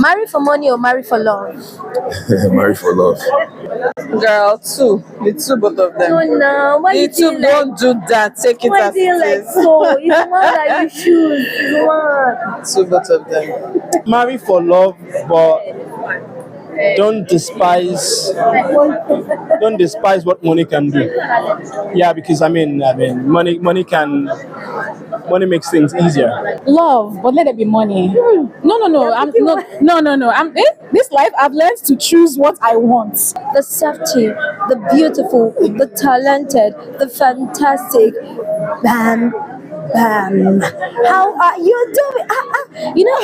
Marry for money or marry for love? Marry for love. Girl, two. The two, both of them. No, why The you two, doing don't do that. Take it Why as do you it like is. so? It's one that you choose. It's one. Two, both of them. Marry for love, but don't despise what money can do. Yeah, because I mean money makes things easier. Love, but let it be money. No. This life I've learned to choose what I want. The softy, the beautiful, the talented, the fantastic. Bam, bam. How are you doing? You know,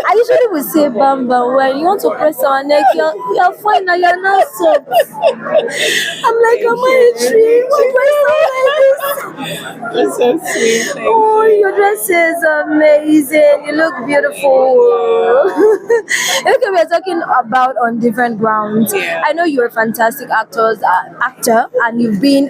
I usually would say Bambam when you want to press our neck. You're fine now. You're not so. I'm like, am I a tree? Why do I sound like this? That's so sweet. Thank Oh, your dress is amazing. You look beautiful. Okay, we're talking about on different grounds. Yeah. I know you're a fantastic actor, and you've been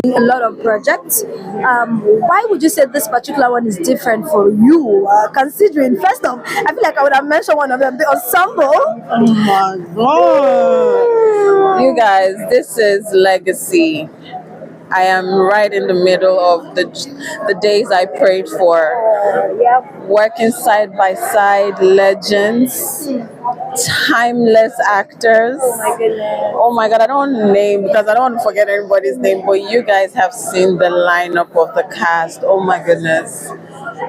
in a lot of projects. Why would you say this particular one is different for you? Considering, first off, I feel like I would have mentioned one of them, the ensemble. Oh my god. You guys, this is legacy. I am right in the middle of the days I prayed for. Working side by side, legends, timeless actors. Oh my goodness. Oh my god, I don't name because I don't want to forget everybody's name, but you guys have seen the lineup of the cast. Oh my goodness.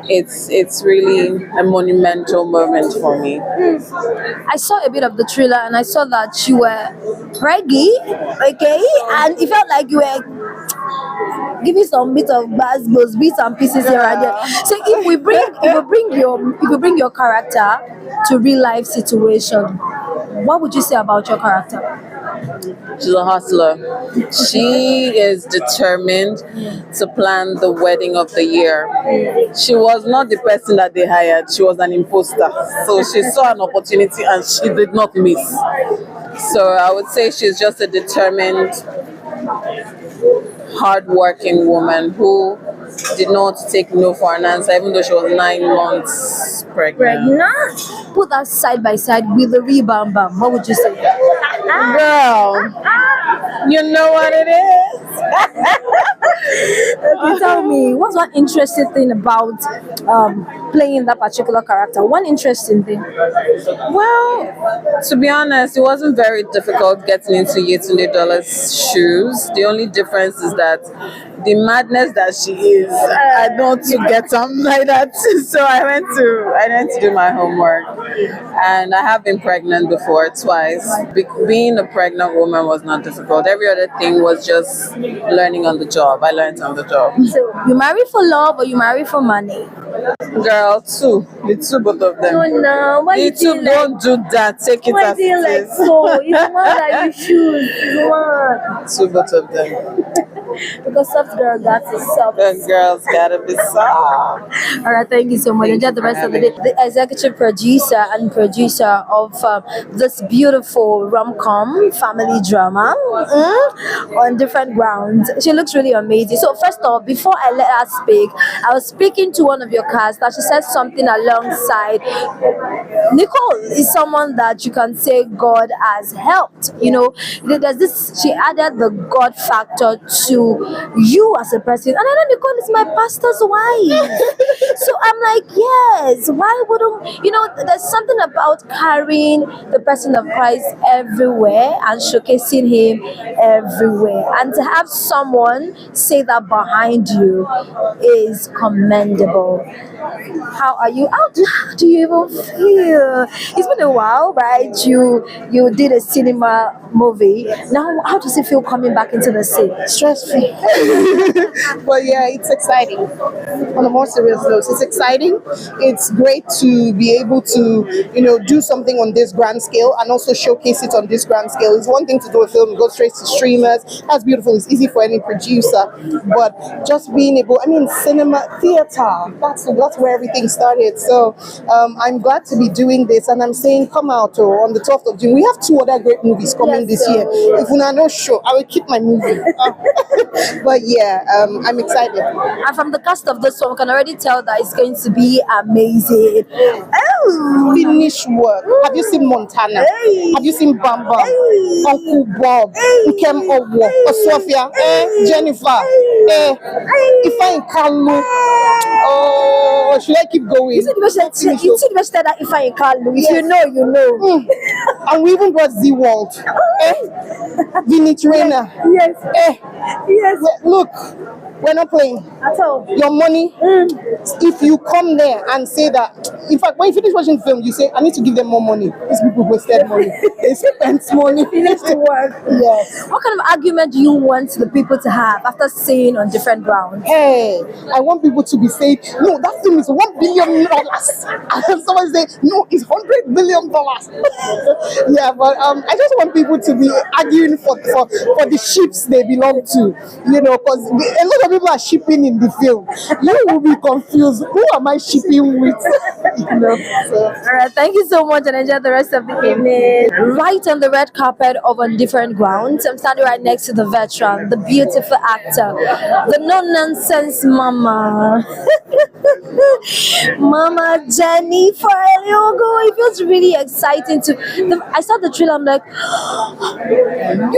It's really a monumental moment for me. I saw a bit of the trailer and I saw that you were preggy, okay, and it felt like you were giving some bit of bits and pieces here and there. So if we bring your character to real life situation, what would you say about your character? She's a hustler. She is determined to plan the wedding of the year. She was not the person that they hired. She was an imposter. So she saw an opportunity and she did not miss. So I would say she's just a determined, hard-working woman who did not take no for an answer, even though she was 9 months pregnant. Put that side by side with the Bambam. What would you say? Girl, you know what it is. Okay, tell me, what's one interesting thing about playing that particular character? One interesting thing. Well, to be honest, it wasn't very difficult getting into Yetunde Dollars' shoes. The only difference is that the madness that she is, I don't to get something like that. So I went to do my homework, and I have been pregnant before, twice. Being a pregnant woman was not difficult. Every other thing was just learning on the job. I learned on the job. So you marry for love or you marry for money? Girl, two. The two, both of them. No, why The you two, doing don't do that. Take it Why as do you it like is. so? It's one that you choose. It's one. Two, both of them. Because soft girl got is soft. The girls gotta be soft. All right, thank you so much. Enjoy the rest of the day. The executive producer of this beautiful rom-com family drama on different grounds. She looks really amazing. So first off, before I let her speak, I was speaking to one of your cast that she said something alongside. Nicole is someone that you can say God has helped. You know, there's this. She added the God factor to you as a person, and I know Nicole is my pastor's wife. So I'm like, yes, why wouldn't, there's something about carrying the person of Christ everywhere and showcasing him everywhere, and to have someone say that behind you is commendable. How are you? How do you even feel? It's been a while, right? You did a cinema movie. Now, how does it feel coming back into the scene? Stress-free. But yeah, it's exciting. On a more serious note, it's exciting. It's great to be able to, do something on this grand scale and also showcase it on this grand scale. It's one thing to do a film, go straight to streamers. That's beautiful. It's easy for any producer. But just being able, cinema, theater, that's where everything started. So I'm glad to be doing this, and I'm saying come out on the 12th of June. We have 2 other great movies coming this year. If we are not sure, I will keep my movie. But yeah, I'm excited. And from the cast of this one, we can already tell that it's going to be amazing. Oh, Finish work. Have you seen Montana? Hey. Have you seen Bambam? Hey. Uncle Bob? NKEM OWOH? Sophia? Jennifer? Ifeanyi Kalu? Oh, should I keep going? you see the best that if I call you, if you Yes. know, you know. And we even brought Z-World. Vinny Trainer. Yes, yes, Look, we're not playing. at all. Your money, if you come there and say that, in fact, when you finish watching film, you say, I need to give them more money. These people wasted money. They spent money. It needs to work. Yes. What kind of argument do you want the people to have after seeing on different grounds? Hey, I want people to be saying, no, that film is $1 billion. And someone say, no, it's $100 billion. Yeah, but I just want people to be arguing for the ships they belong to, because a lot of people are shipping in the film. You will be confused. Who am I shipping with? So. All right, thank you so much and enjoy the rest of the evening. Right on the red carpet of On Different Grounds, I'm standing right next to the veteran, the beautiful actor, the no-nonsense mama. Mama Jennifer Eliogwu. It feels really exciting I saw the trailer, I'm like, you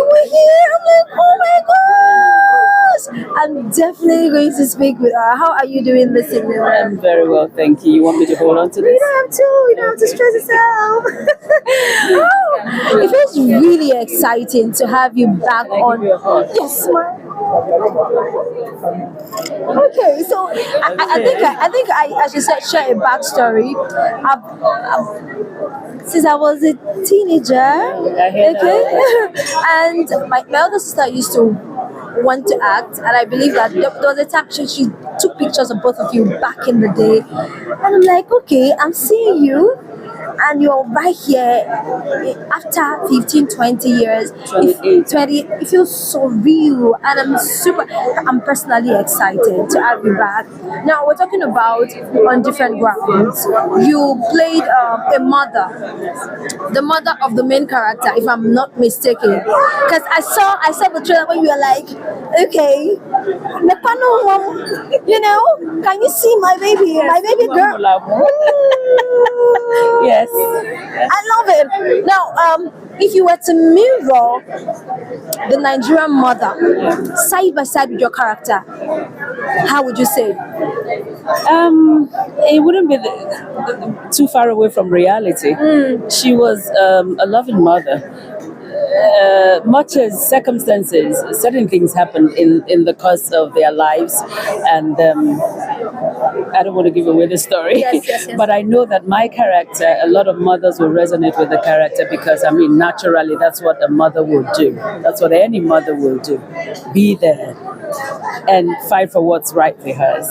were here? I'm like, oh my gosh! I'm definitely going to speak with her. How are you doing this evening? I'm very well, thank you. You want me to hold on to You this? don't have to stress yourself. Oh, it feels really exciting to have you back on. Yes, ma'am. Okay, so I think I should share a backstory. Since I was a teenager, and my elder sister used to want to act, and I believe that there was a time she took pictures of both of you back in the day, and I'm like, okay, I'm seeing you and you're right here after 15-20 years. 20, it feels so real, and I'm personally excited to have you back. Now we're talking about On Different Grounds. You played a mother, the mother of the main character, if I'm not mistaken, because I saw the trailer when you were like, okay, can you see my baby girl? Yes. I love it. Now, if you were to mirror the Nigerian mother side by side with your character, how would you say? It wouldn't be too far away from reality. She was a loving mother. Much as circumstances, certain things happened in the course of their lives, and I don't want to give away the story, yes. but I know that my character, a lot of mothers will resonate with the character because, naturally, that's what a mother will do. That's what any mother will do. Be there and fight for what's rightfully hers.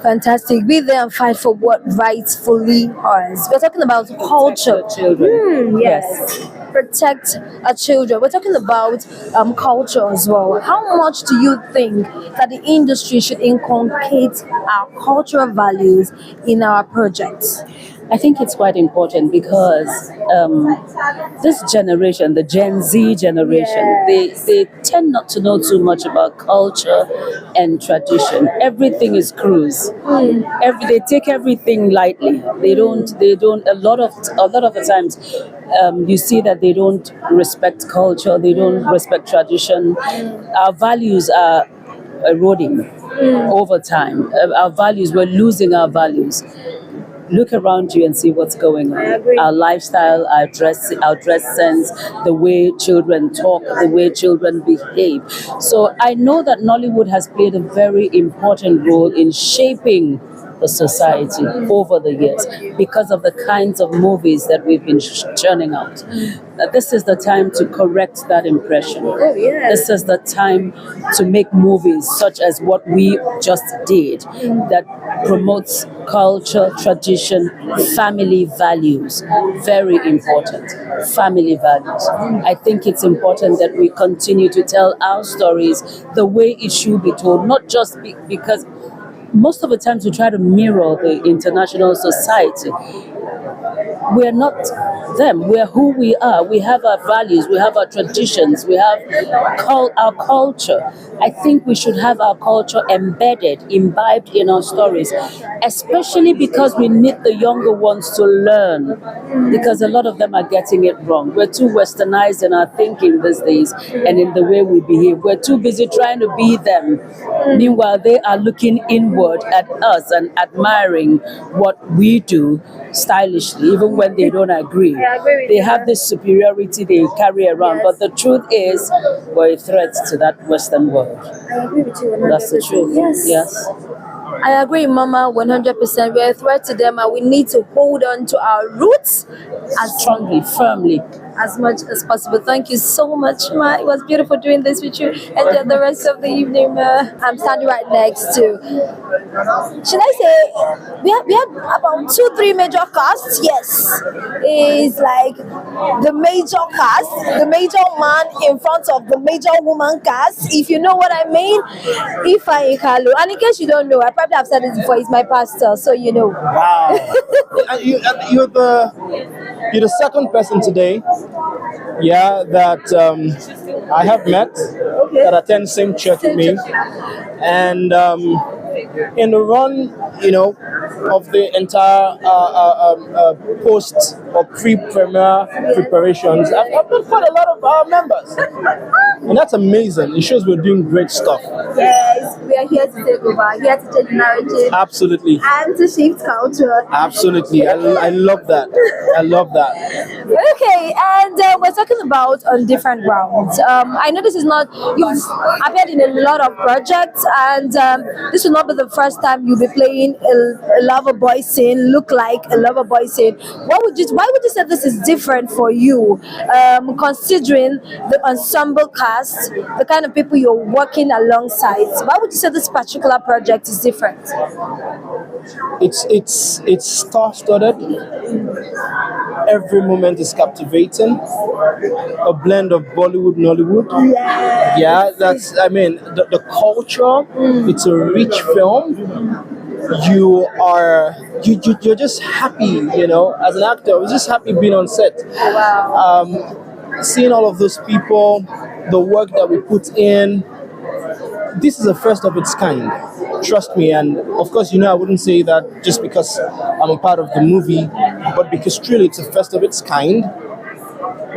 Fantastic. Be there and fight for what rightfully hers. We're talking about culture. Children. Yes. Protect our children. We're talking about culture as well. How much do you think that the industry should inculcate our cultural values in our projects? I think it's quite important because this generation, the Gen Z generation, they tend not to know too much about culture and tradition. Everything is cruise. They take everything lightly. They don't. A lot of the times, you see that they don't respect culture. They don't respect tradition. Our values are eroding over time. We're losing our values. Look around you and see what's going on. Our lifestyle, our dress sense, the way children talk, the way children behave. So I know that Nollywood has played a very important role in shaping the society over the years because of the kinds of movies that we've been churning out. This is the time to correct that impression. This is the time to make movies such as what we just did that promotes culture, tradition, family values. Very important. Family values. I think it's important that we continue to tell our stories the way it should be told, not just because most of the times we try to mirror the international society. we're not them. We're who we are. We have our values. We have our traditions. We have our culture. I think we should have our culture embedded, imbibed in our stories, especially because we need the younger ones to learn, because a lot of them are getting it wrong. We're too westernized in our thinking these days and in the way we behave. We're too busy trying to be them. Meanwhile, they are looking inward at us and admiring what we do stylishly, even when they don't agree. They have this superiority they carry around, but the truth is we're a threat to that Western world. I agree with you 100%. That's the truth. Yes. I agree, Mama, 100%. We're a threat to them, and we need to hold on to our roots as Strongly, firmly. as much as possible. Thank you so much, Ma. It was beautiful doing this with you. Enjoy the rest of the evening, Ma. I'm standing right next to. Should I say we have about 2-3 major casts? Yes, it's like the major cast, the major man in front of the major woman cast. If you know what I mean. Ifeanyi Kalu. And in case you don't know, I probably have said this before. He's my pastor, so you know. Wow. You're the second person today, yeah, that I have met that attend same church with me, and in the run, of the entire post or pre-premiere preparations, I've met quite a lot of our members, and that's amazing. It shows we're doing great stuff. Yes, we are here to take over, here to change narrative. Absolutely. And to shift culture. Absolutely. I love that. I love that. Okay, and we're talking about on different grounds. I know this is not, you've appeared in a lot of projects, and this will not be the first time you'll be playing a lover boy scene, look like a lover boy scene. Why would you say this is different for you, considering the ensemble cast, the kind of people you're working alongside? Why would you say this particular project is different? It's star-studded. Every moment is captivating. A blend of Bollywood, Nollywood. Yeah, that's. I mean, the culture. It's a rich film. You're just happy, as an actor. You're just happy being on set. Seeing all of those people, the work that we put in. This is the first of its kind. Trust me, and of course, I wouldn't say that just because I'm a part of the movie, but because truly it's the first of its kind.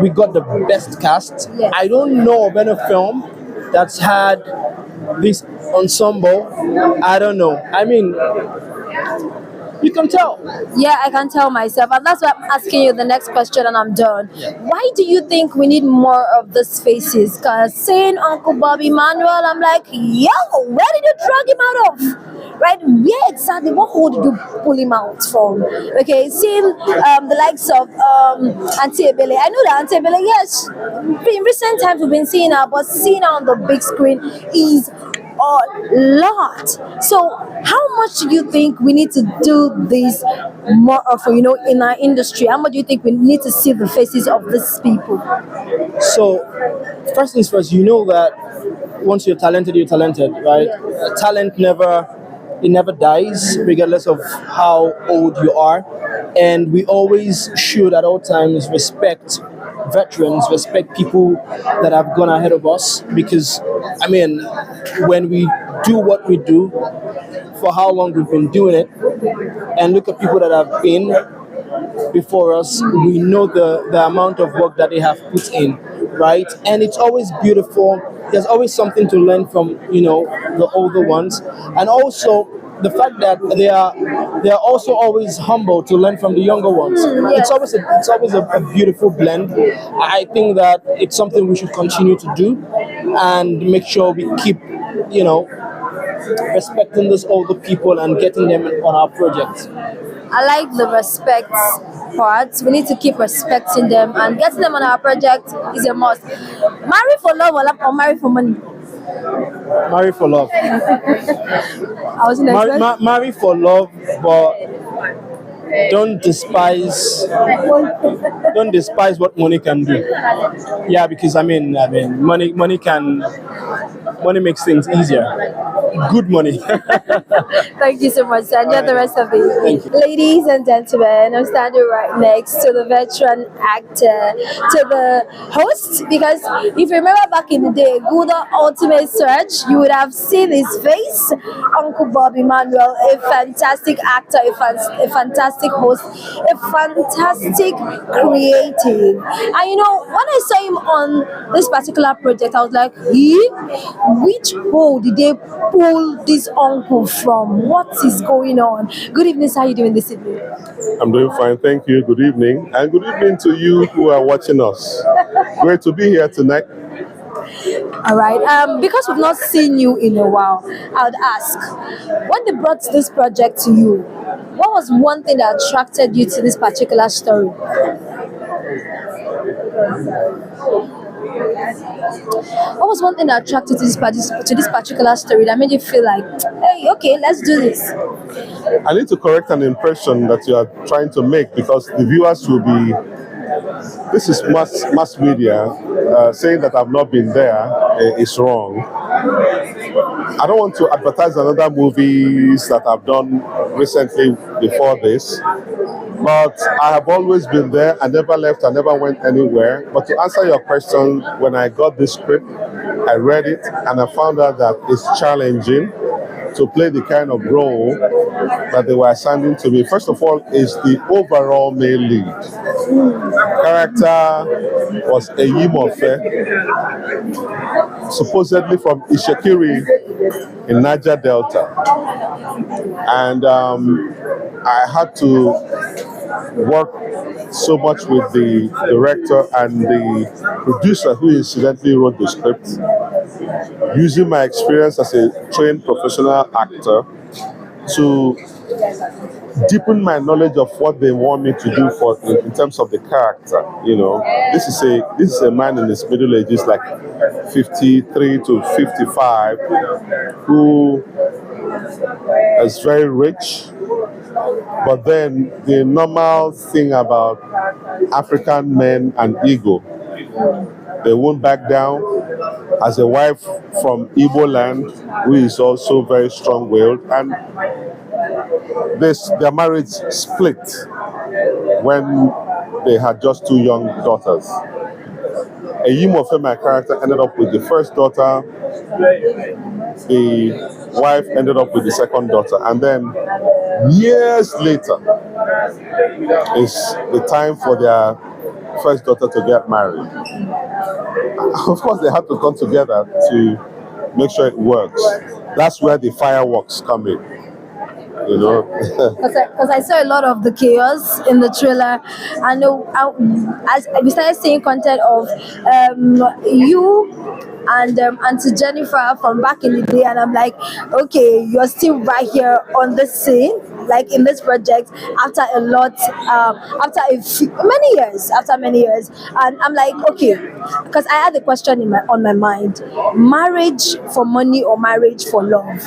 We got the best cast. Yes. I don't know of any film that's had this ensemble. I don't know. I mean, you can tell. Yeah, I can tell myself, and that's why I'm asking you the next question, and I'm done. Why do you think we need more of these faces? Because saying Uncle Bobby Emmanuel, I'm like, yo, where did you drag him out of? Right? Where exactly? What hole did you pull him out from? Okay, seeing the likes of Auntie Ebele. I know that Auntie Ebele, yes, in recent times we've been seeing her, but seeing her on the big screen is a lot. So how much do you think we need to do this more often, in our industry? How much do you think we need to see the faces of these people? So, first things first, that once you're talented, right? Talent never dies, regardless of how old you are. And we always should at all times respect veterans, respect people that have gone ahead of us, because when we do what we do, for how long we've been doing it, and look at people that have been before us, we know the amount of work that they have put in, right? And it's always beautiful. There's always something to learn from, the older ones, and also the fact that they are also always humble to learn from the younger ones. It's always a beautiful blend. I think that it's something we should continue to do and make sure we keep, respecting those older people and getting them on our projects. I like the respect part. We need to keep respecting them, and getting them on our project is a must. Marry for love or marry for money? Marry for love. I was marry for love, but don't despise what money can do. Yeah, because money makes things easier. good money. Thank you so much, sir. Enjoy the rest of the Thank evening. Ladies and gentlemen, I'm standing right next to the veteran actor, to the host, because if you remember back in the day, Google Ultimate Search, you would have seen his face. Uncle Bob Emmanuel, a fantastic actor, a fantastic host, a fantastic creative. And you know, when I saw him on this particular project, I was like, which hole did they pull this uncle from? What is going on? Good evening, sir. How are you doing this evening? I'm doing fine, thank you. Good evening. And good evening to you who are watching us. Great to be here tonight. All right. Because we've not seen you in a while, I would ask, when they brought this project to you, what was one thing that attracted you to this particular story? What was one thing that attracted you to this particular story that made you feel like, hey, okay, let's do this? I need to correct an impression that you are trying to make because the viewers will be. This is mass media. Saying that I've not been there is wrong. I don't want to advertise another movies that I've done recently before this. But I have always been there. I never left. I never went anywhere. But to answer your question, when I got this script, I read it and I found out that it's challenging to play the kind of role that they were assigning to me. First of all, is the overall male lead. Character was Eyimofe, supposedly from Ishekiri in Niger Delta. And I had to work so much with the director and the producer who incidentally wrote the script, using my experience as a trained professional actor to deepen my knowledge of what they want me to do in terms of the character. You know, this is a man in his middle ages, like 53 to 55, who is very rich. But then the normal thing about African men and ego, they won't back down. As a wife from Igbo land, who is also very strong-willed, and their marriage split when they had just 2 young daughters. Eyimofe, my character, ended up with the first daughter. The wife ended up with the second daughter, and then years later is the time for their first daughter to get married. Of course, they have to come together to make sure it works. That's where the fireworks come in, you know. Because I saw a lot of the chaos in the trailer. I know as we started seeing content of you and Auntie Jennifer from back in the day, and I'm like, okay, you're still right here on this scene, like in this project after a lot, after many years, and I'm like, okay, because I had a question on my mind: marriage for money or marriage for love?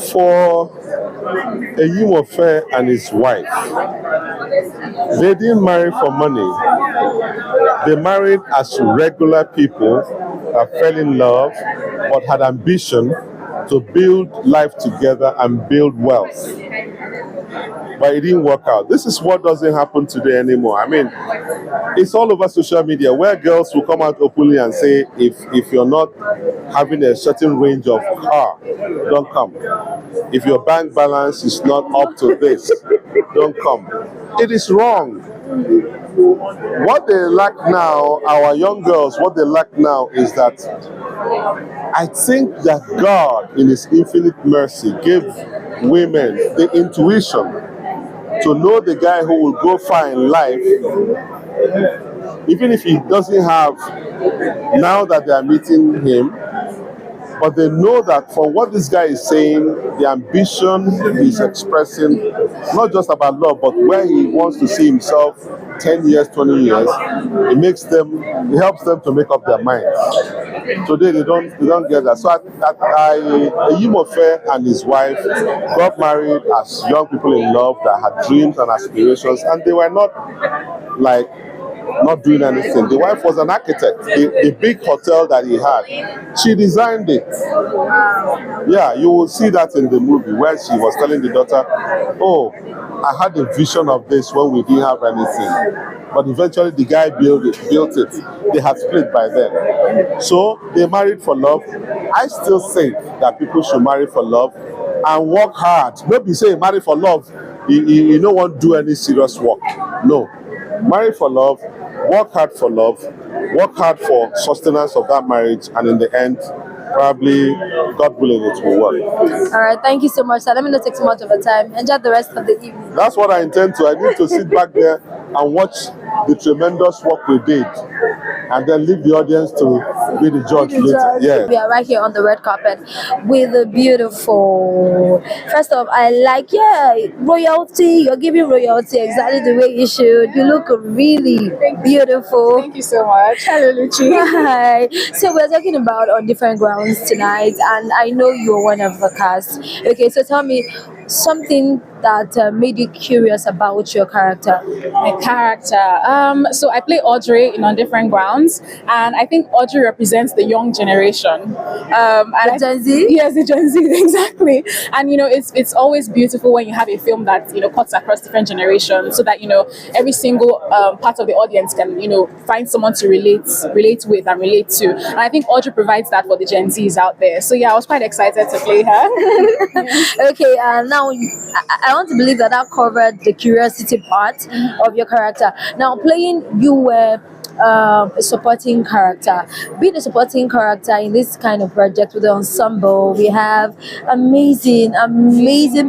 For Eyimofe and his wife, they didn't marry for money. They married as regular people that fell in love but had ambition to build life together and build wealth. But it didn't work out. This is what doesn't happen today anymore. I mean, it's all over social media where girls will come out openly and say, if you're not having a certain range of car, don't come. If your bank balance is not up to this, don't come. It is wrong. What they lack now, our young girls, what they lack now is that I think that God, in His infinite mercy, gave women the intuition to know the guy who will go far in life, even if he doesn't have, now that they are meeting him, but they know that from what this guy is saying, the ambition he's expressing, not just about love, but where he wants to see himself 10 years, 20 years, it helps them to make up their minds. Today they don't get that. So Eyimofe and his wife got married as young people in love that had dreams and aspirations, and they were not like not doing anything. The wife was an architect. The big hotel that he had, she designed it. Yeah, you will see that in the movie where she was telling the daughter, oh, I had a vision of this when we didn't have anything. But eventually the guy built it. They had split by then. So they married for love. I still think that people should marry for love and work hard. Maybe say marry for love, you don't want to do any serious work. No. Marry for love, work hard for love, work hard for sustenance of that marriage, and in the end, probably, God willing, it will work. All right, thank you so much, sir. Let me not take too much of your time. Enjoy the rest of the evening. That's what I intend to. I need to sit back there and watch the tremendous work we did, and then leave the audience to be the judge later. Yeah. We are right here on the red carpet with a beautiful. First off, I like, royalty. You're giving royalty exactly the way you should. You look really beautiful. Thank you so much. Hello, Luchi. Hi. So we're talking about On Different Grounds tonight, and I know you're one of the cast. Okay, so tell me something that made you curious about your character. My character. So I play Audrey in On Different Grounds, and I think Audrey represents the young generation. The Gen Z? Yes, the Gen Z, exactly. And it's always beautiful when you have a film that cuts across different generations, so that every single part of the audience can find someone to relate with and relate to. And I think Audrey provides that for the Gen Zs out there. So yeah, I was quite excited to play her. Okay, now I want to believe that covered the curiosity part of your character. Now, playing, you were a supporting character. Being a supporting character in this kind of project with the ensemble, we have amazing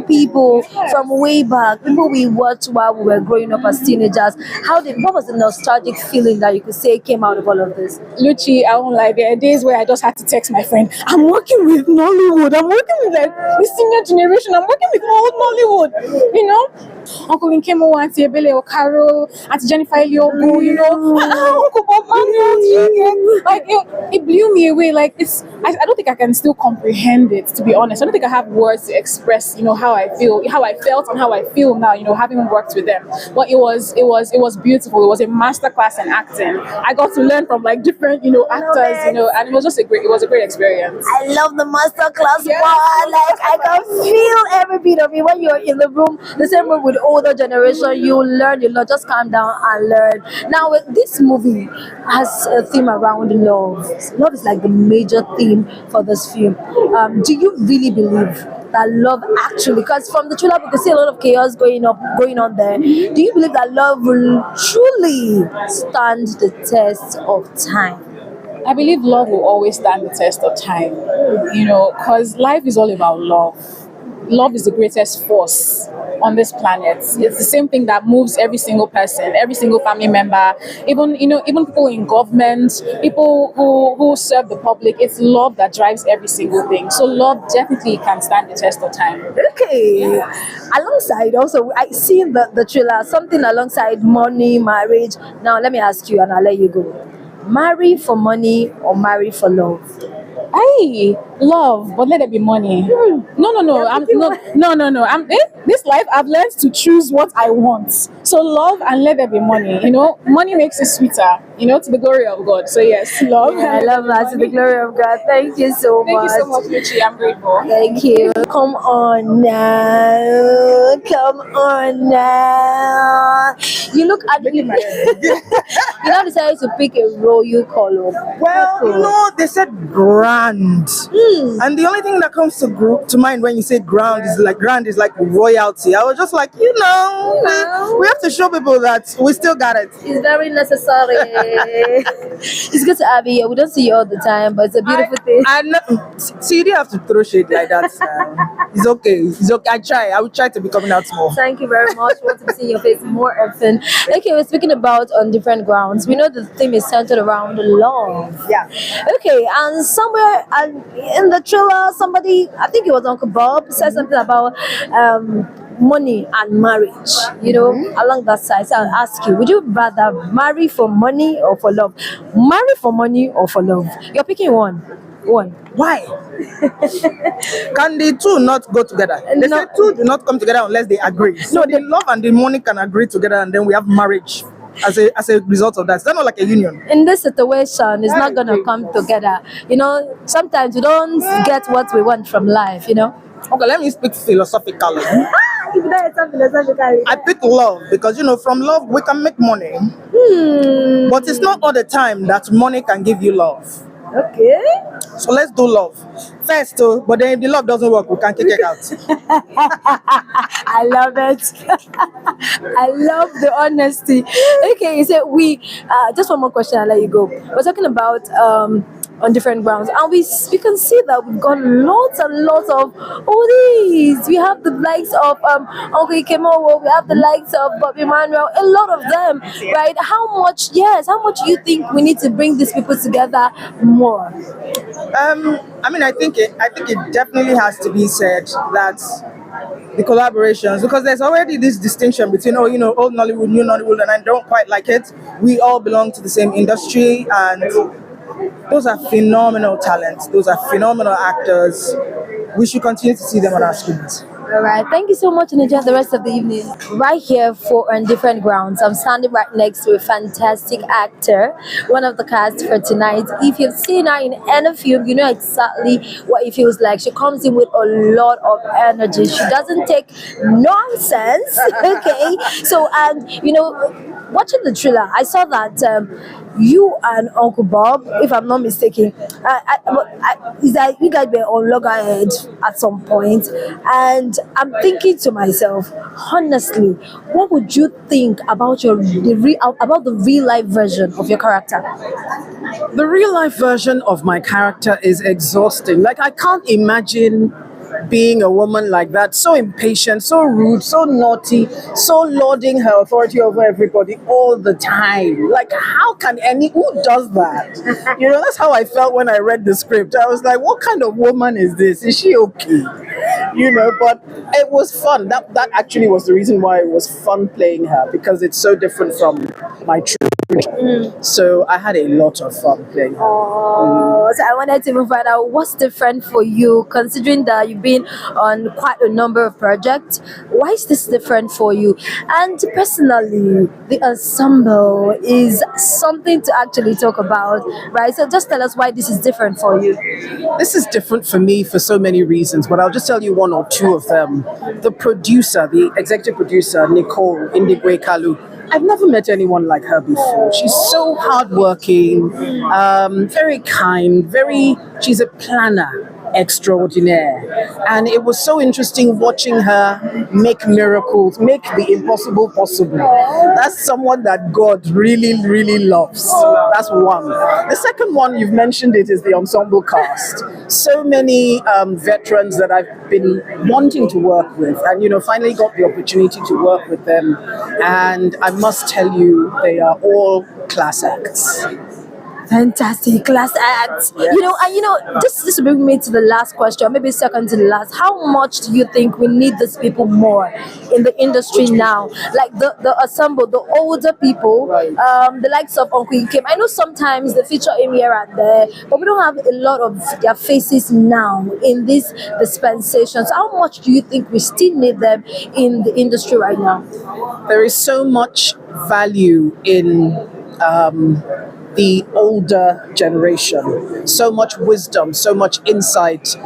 people from way back, people we watched while we were growing up as teenagers. What was the nostalgic feeling that you could say came out of all of this? Luchi, I won't lie, there are days where I just had to text my friend, I'm working with Nollywood, I'm working with the senior generation, I'm working with old Nollywood, Uncle NKEM OWOH, Auntie EBERE OKARO, Auntie Jennifer Eliogwu, Uncle Bambam, like it blew me away. Like I don't think I can still comprehend it, to be honest. I don't think I have words to express, how I feel, how I felt, and how I feel now, having worked with them. But it was beautiful. It was a masterclass in acting. I got to learn from different, actors, and it was just a great experience. I love the masterclass part. Like I can feel every bit of it when you're in the room, the same room with older generation. You learn a lot. Just calm down and learn. Now, this movie has a theme around love. Love is like the major theme for this film. Do you really believe that love actually, because from the trailer we could see a lot of chaos going on there, do you believe that love will truly stand the test of time? I believe love will always stand the test of time, because life is all about love. Love is the greatest force on this planet. It's the same thing that moves every single person, every single family member, even people in government, people who serve the public. It's love that drives every single thing. So love definitely can stand the test of time. Okay. Yeah. Alongside also, I see in the trailer something alongside money, marriage. Now let me ask you and I'll let you go. Marry for money or marry for love? Hey, love, but let it be money. No. This life I've learned to choose what I want. So love and let there be money. Money makes it sweeter. To the glory of God. So yes, love. Yeah, I love that, to the glory of God. Thank you so much. Thank you so much, Luchi. I'm grateful. Thank you. Come on now. You look at me. You now decided to pick a role you call up. Well, no, they said grand. And the only thing that comes to mind when you say grand is like royalty. I was just like, we have to show people that we still got it. It's very necessary. It's good to have you here. We don't see you all the time, but it's a beautiful thing. See, you didn't have to throw shade like that. It's okay. I will try to be coming out more. Thank you very much. We want to be seeing your face more often. Okay, we're speaking about On Different Grounds. We know the theme is centered around love. Yeah. Okay, and somewhere in the trailer, somebody, I think it was Uncle Bob, said something about money and marriage, along that side. So I'll ask you, would you rather marry for money or for love? Marry for money or for love? You're picking one. Why? Can the two not go together? They say two do not come together unless they agree. So the love and the money can agree together, and then we have marriage. as a result of that? Is that not like a union? In this situation, it's not gonna come together. You know, sometimes we don't get what we want from life. You know. Okay, let me speak philosophically. If that is something philosophically. I pick love because, you know, from love we can make money. But it's not all the time that money can give you love. Okay. So let's do love first, but then if the love doesn't work, we can kick it out. I love it. I love the honesty. Okay, so we just one more question. I'll let you go. We're talking about on different grounds, and we can see that we've got lots and lots of oldies. We have the likes of Uncle UCHE MOTANNA, we have the likes of Emmanuel, a lot of them, right? How much do you think we need to bring these people together more? I mean, I think it definitely has to be said that the collaborations, because there's already this distinction between, oh, you know, old Nollywood, new Nollywood, and I don't quite like it. We all belong to the same industry, and those are phenomenal talents. Those are phenomenal actors. We should continue to see them on our screens. All right, thank you so much, and enjoy the rest of the evening. Right here for On Different Grounds, I'm standing right next to a fantastic actor, one of the cast for tonight. If you've seen her in any film, you know exactly what it feels like. She comes in with a lot of energy. She doesn't take nonsense. Okay, so and you know, watching the trailer, I saw that you and Uncle Bob, if I'm not mistaken, is that you guys were on loggerhead at some point, and I'm thinking to myself, honestly, what would you think about the real life version of your character? The real life version of my character is exhausting. Like, I can't imagine being a woman like that, so impatient, so rude, so naughty, so lauding her authority over everybody all the time. Like, who does that? You know, that's how I felt when I read the script. I was like, what kind of woman is this? Is she okay? You know, but it was fun. That actually was the reason why it was fun playing her, because it's so different from my true. So I had a lot of fun playing her. Oh, so I wanted to even find out what's different for you, considering that you've been on quite a number of projects. Why is this different for you? And personally, the ensemble is something to actually talk about, right? So just tell us why this is different for you. This is different for me for so many reasons, but I'll just tell you one or two of them. The producer, the executive producer, Nicole Indigwe Kalu, I've never met anyone like her before. She's so hardworking, very kind, she's a planner extraordinaire. And it was so interesting watching her make miracles, make the impossible possible. That's someone that God really, really loves. That's one. The second one, you've mentioned it, is the ensemble cast. So many veterans that I've been wanting to work with, and, you know, finally got the opportunity to work with them. And I must tell you, they are all class acts. Fantastic class acts. Yes. You know, just to bring me to the last question, maybe second to the last. How much do you think we need these people more in the industry now? Like the ensemble, the older people, the likes of Uncle UCHE. I know sometimes they feature him here and there, but we don't have a lot of their faces now in these dispensations. How much do you think we still need them in the industry right now? There is so much value in the older generation, so much wisdom, so much insight,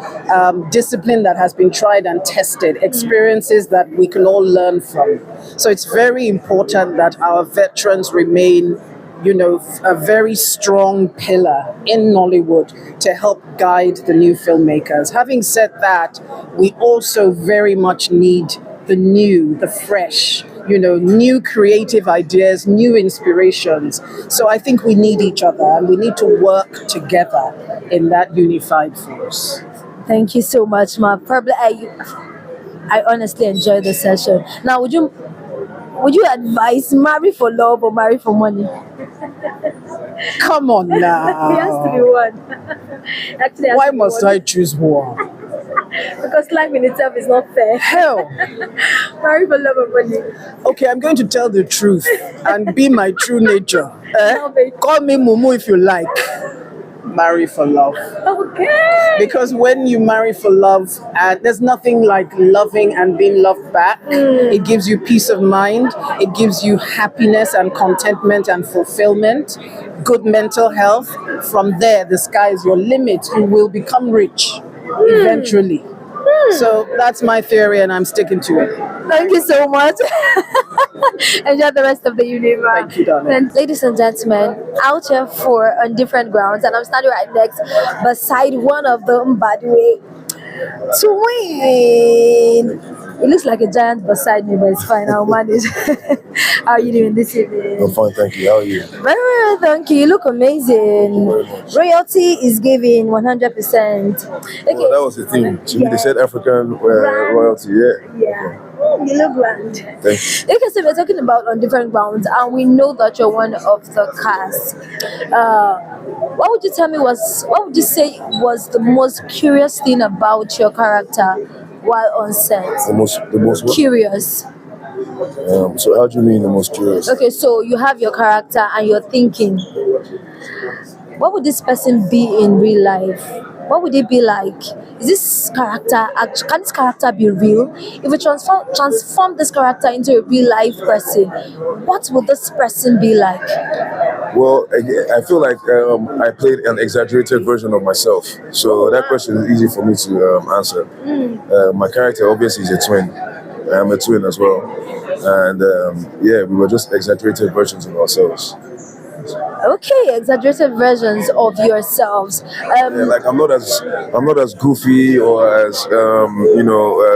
discipline that has been tried and tested, experiences that we can all learn from. So it's very important that our veterans remain, you know, a very strong pillar in Nollywood to help guide the new filmmakers. Having said that, we also very much need the new, the fresh, you know, new creative ideas, new inspirations. So I think we need each other, and we need to work together in that unified force. Thank you so much, Ma. Probably I honestly enjoyed the session. Now, would you advise marry for love or marry for money? Come on now. It has to be one. Actually, why must I choose one? Because life in itself is not fair. Hell. Marry for love or money. Okay, I'm going to tell the truth and be my true nature. Call me Mumu if you like. marry for love. Okay. Because when you marry for love, there's nothing like loving and being loved back. It gives you peace of mind. It gives you happiness and contentment and fulfillment, good mental health. From there, the sky is your limit. You will become rich eventually. So that's my theory, and I'm sticking to it. Thank you so much. Enjoy the rest of the evening, man. Thank you, darling. And ladies and gentlemen, out here for on different grounds, and I'm standing right next beside one of them, by the way, twin. It looks like a giant beside me, but it's fine. I'll manage. How are you doing this evening? I'm fine, thank you. How are you? Very well, thank you. You look amazing. Royalty is giving 100%. Okay. Well, that was the thing. To me, they said African royalty, Yeah. You look grand. Thank you. Okay, so we're talking about on different grounds, and we know that you're one of the cast. What would you tell me what would you say was the most curious thing about your character while on set? The most what? Curious. So how do you mean the most curious? Okay, so you have your character and you're thinking, what would this person be in real life? What would it be like? Is this character, can this character be real? If we transform this character into a real life person, what would this person be like? Well, I feel like I played an exaggerated version of myself. So that question is easy for me to answer. My character obviously is a twin. I'm a twin as well. And yeah, we were just exaggerated versions of ourselves. Okay, exaggerated versions of yourselves. Yeah, like I'm not as goofy or as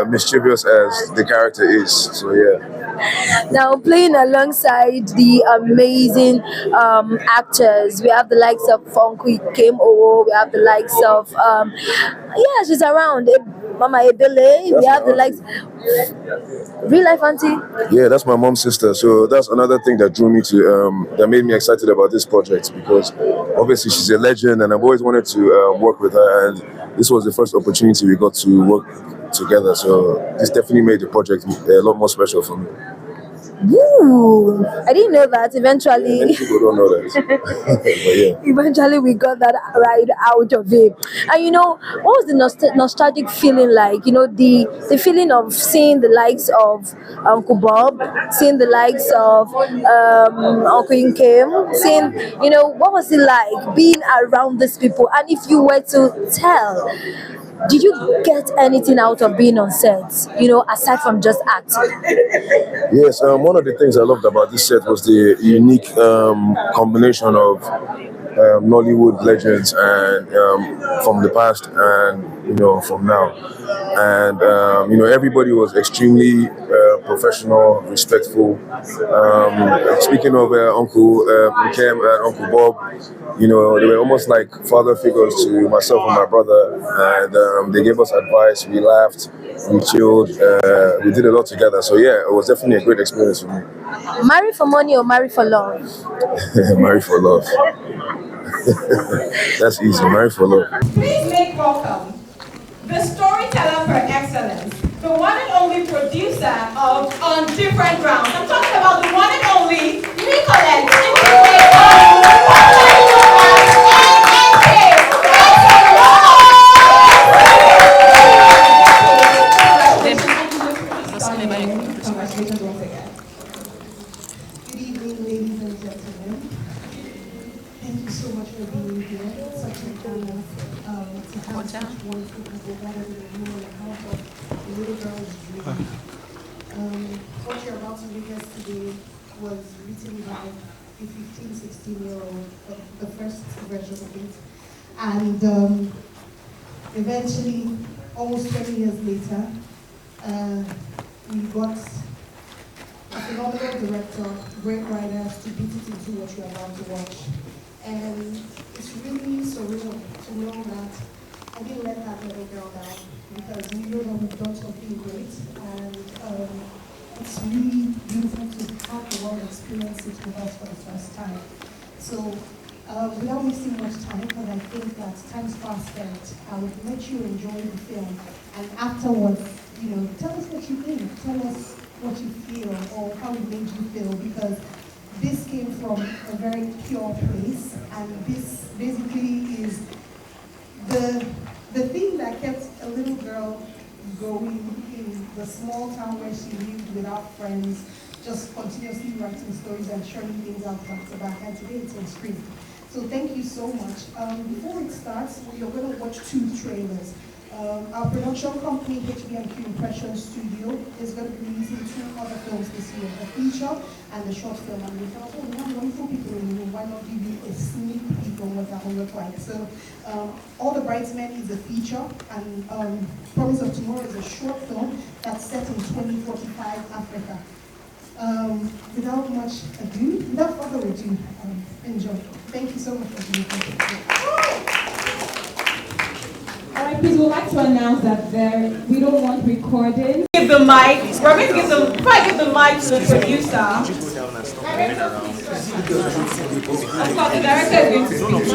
mischievous as the character is. So yeah. Now playing alongside the amazing actors, we have the likes of NKEM OWOH, we have the likes of she's around. Mama Ebele, we have the likes. Real life auntie? Yeah, that's my mom's sister. So that's another thing that drew me to, that made me excited about this project, because obviously she's a legend and I've always wanted to work with her, and this was the first opportunity we got to work together. So this definitely made the project a lot more special for me. Ooh, I didn't know that. Eventually, many people don't know that. But yeah. Eventually we got that right out of it. And you know, what was the nostalgic feeling like? You know, the feeling of seeing the likes of Uncle Bob, seeing the likes of Uncle Nkem, seeing, you know, what was it like being around these people? And if you were to tell, did you get anything out of being on set, you know, aside from just acting? Yes, one of the things I loved about this set was the unique combination of Nollywood legends and from the past and, you know, from now. And, you know, everybody was extremely professional, respectful. Speaking of Uncle Nkem and Uncle Bob, you know, they were almost like father figures to myself and my brother. And they gave us advice, we laughed, we chilled, we did a lot together. So yeah, it was definitely a great experience for me. Marry for money or marry for love? Marry for love. That's easy, marry for love. Please make welcome the storyteller per excellence, the one and only producer of On Different Grounds. I'm talking about the one and only Nicolette. Congratulations once again. Good evening, ladies and gentlemen. Thank you so much for being here. It's such an honor to have such wonderful people gathered in the room on account of the little girl's dream. What you're about to witness today was written by a 15, 16-year-old, the first version of it. And eventually, almost 20 years later, we got a phenomenal director, great writers to beat it into what you're about to watch. And it's really surreal to know that I didn't let that little girl down, because we know that we've done something great, and it's really beautiful to have the world experience it with us for the first time. So without wasting much time, because I think that time's fast spent, I would let you enjoy the film, and afterwards, you know, tell us what you think, tell us what you feel, or how it made you feel, because this came from a very pure place, and this basically is the thing that kept a little girl going in the small town where she lived without friends, just continuously writing stories and churning things out back to back, and today it's on screen. So thank you so much. Before it starts, you're going to watch 2 trailers. Our production company, HBMQ Impression Studio, is going to be releasing 2 other films this year, a feature and a short film. And we thought, oh, we have wonderful people in the room, why not give you a sneak peek of what that will look like? So, All the Bridesmen is a feature, and Promise of Tomorrow is a short film that's set in 2045 Africa. Without further ado, enjoy. Thank you so much for being here. All right, please, we'd like to announce that we don't want recording. Give the mic. We're going to give the mic to the producer. Of course, the director is going to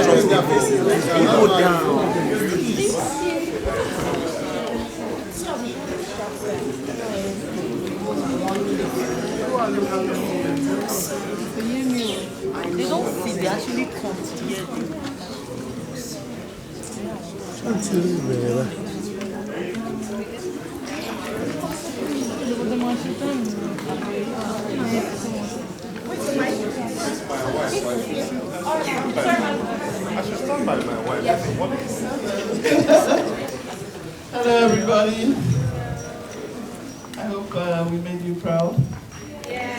They don't see, they actually come to hear them. I should stand by my wife. Hello, everybody. I hope we made you proud. Yeah.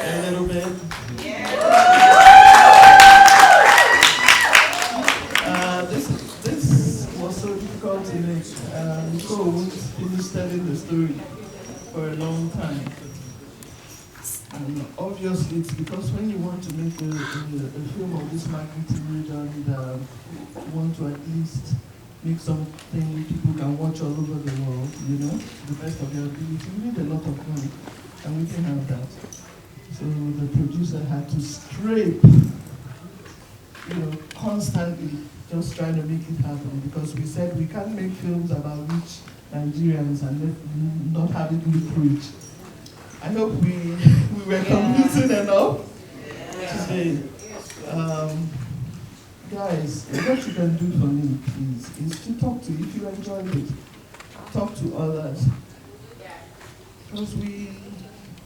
A little bit. This was so difficult to make. Nicole finished telling the story for a long time. And obviously, it's because when you want to make a film of this magnitude and you want to at least make something people can watch all over the world, you know, to the best of your ability, you need a lot of money, and we didn't have that. So the producer had to scrape, constantly, just trying to make it happen, because we said we can't make films about rich Nigerians and not have it look rich. I hope we were convincing enough today. Guys, what you can do for me, please, is to talk to, if you enjoyed it, talk to others. Because we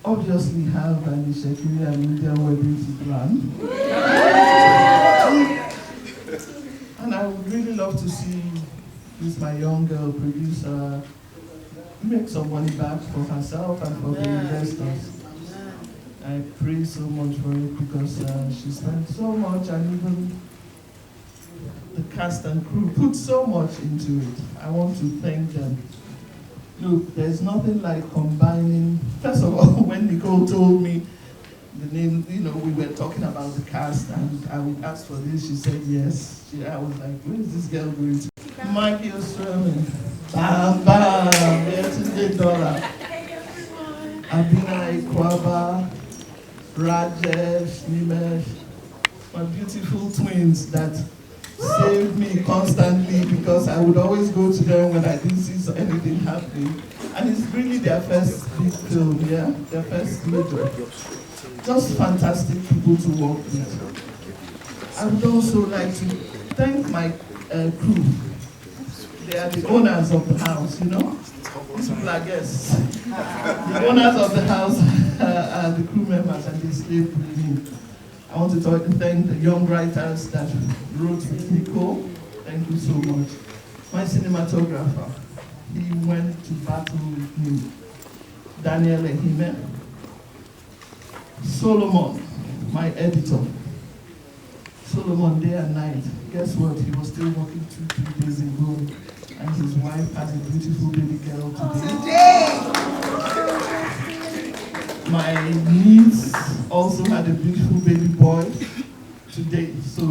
obviously have an Ishekiri and Indian wedding plan. And I would really love to see this, my young girl producer, make some money back for herself and for the investors. I pray so much for it because she spent so much, and even the cast and crew put so much into it. I want to thank them. Look, there's nothing like combining. First of all, when Nicole told me the name, we were talking about the cast, and I would ask for this. She said yes. I was like, where is this girl going to? Mikey Ostrowman, Bambam, $8 Abina Ikwaba, Rajesh, Nimesh, my beautiful twins that saved me constantly, because I would always go to them when I didn't see anything happening. And it's really their first big film, yeah? Their first major. Just fantastic people to work with. I would also like to thank my crew. They are the owners of the house, These people are guests. The owners of the house are the crew members, and they stayed with me. I want to thank the young writers that wrote with Nicole. Thank you so much. My cinematographer, he went to battle with me. Daniel Ehime. Solomon, my editor. Solomon, day and night. Guess what? He was still working 2-3 days ago, and his wife has a beautiful baby girl today. My niece also had a beautiful baby boy today. So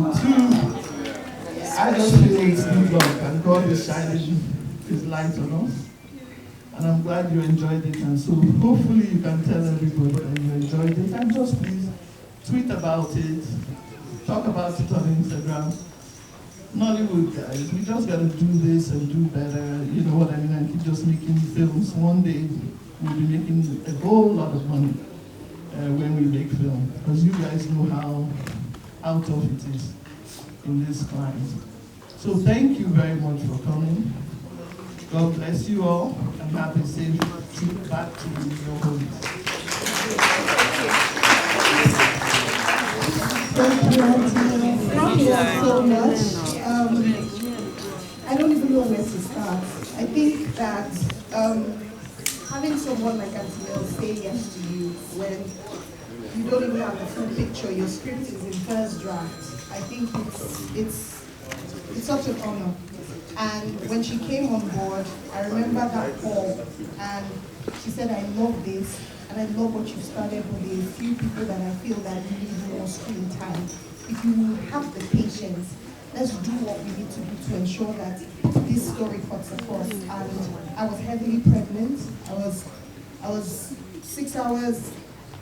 I just feel it's good luck, and God is shining His light on us. And I'm glad you enjoyed it, and so hopefully you can tell everybody that you enjoyed it, and just please tweet about it, talk about it on Instagram. Nollywood, guys, we just gotta do this and do better, you know what I mean, and keep just making films. One day we'll be making a whole lot of money. when we make film, because you guys know how tough it is in this climate. So thank you very much for coming. God bless you all, and have a safe trip back to your homes. Thank you, Auntie. Thank you so much. I don't even know where to start. I think that having someone like Auntie say yes to you when you don't even have the full picture, your script is in first draft, I think it's such an honor. And when she came on board, I remember that call, and she said, I love this, and I love what you've started with a few people that I feel that need more screen time. If you will have the patience, let's do what we need to do to ensure that this story cuts across. And I was heavily pregnant. I was 6 hours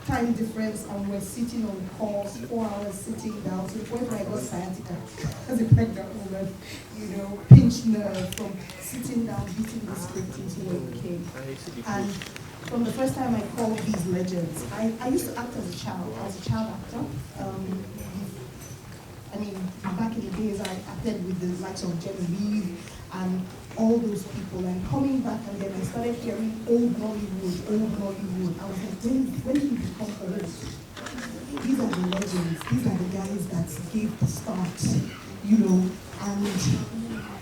time difference, and we're sitting on calls, 4 hours sitting down. So when I got sciatica as a pregnant woman, you know, pinched nerve from sitting down, beating the script into what it became. And from the first time I called these legends, I used to act as a child actor. I mean, back in the days, I acted with the likes of Genevieve and all those people, and coming back and then I started hearing old Nollywood. I was like, when did you become famous? These are the legends, these are the guys that gave the start, you know. And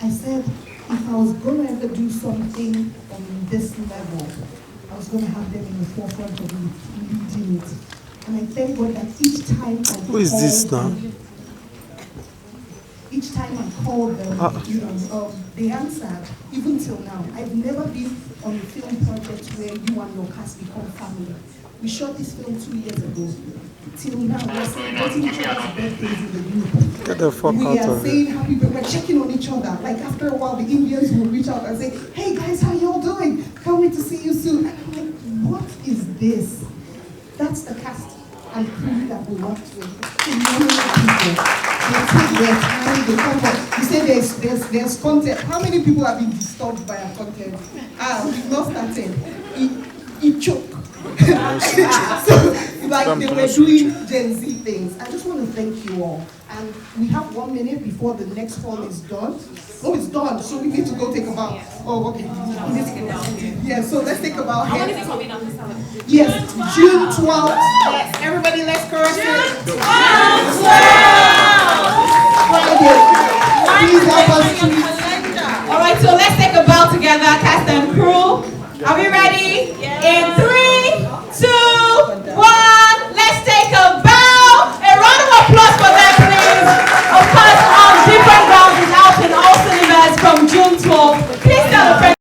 I said, if I was going to ever do something on this level, I was going to have them in the forefront of it, leading it. And I thank God that each time I Who is this now? Each time I called them, you know, they answered. Even till now, I've never been on a film project where you and your cast become family. We shot this film 2 years ago. Till now, we're celebrating each other's birthdays in the group. Get the fuck out We are of saying here. happy birthday. We're checking on each other. Like after a while, the Indians will reach out and say, "Hey guys, how y'all doing? Can't wait to see you soon." And I'm like, what is this? That's the cast and crew that we worked with. They take their time, they come up. You say there's content. How many people have been disturbed by our content? We've not started. It choke. So, like they were doing Gen Z things. I just want to thank you all. And we have 1 minute before the next call is done. Oh, it's done, so we need to go take a bath. Oh, okay. Yeah, so let's take a bath. Yes, June 12th. Yes, everybody, let's correct it. June 12th! Friday. Please help us. All right, so let's take a bow together, cast and crew. Are we ready? Yes.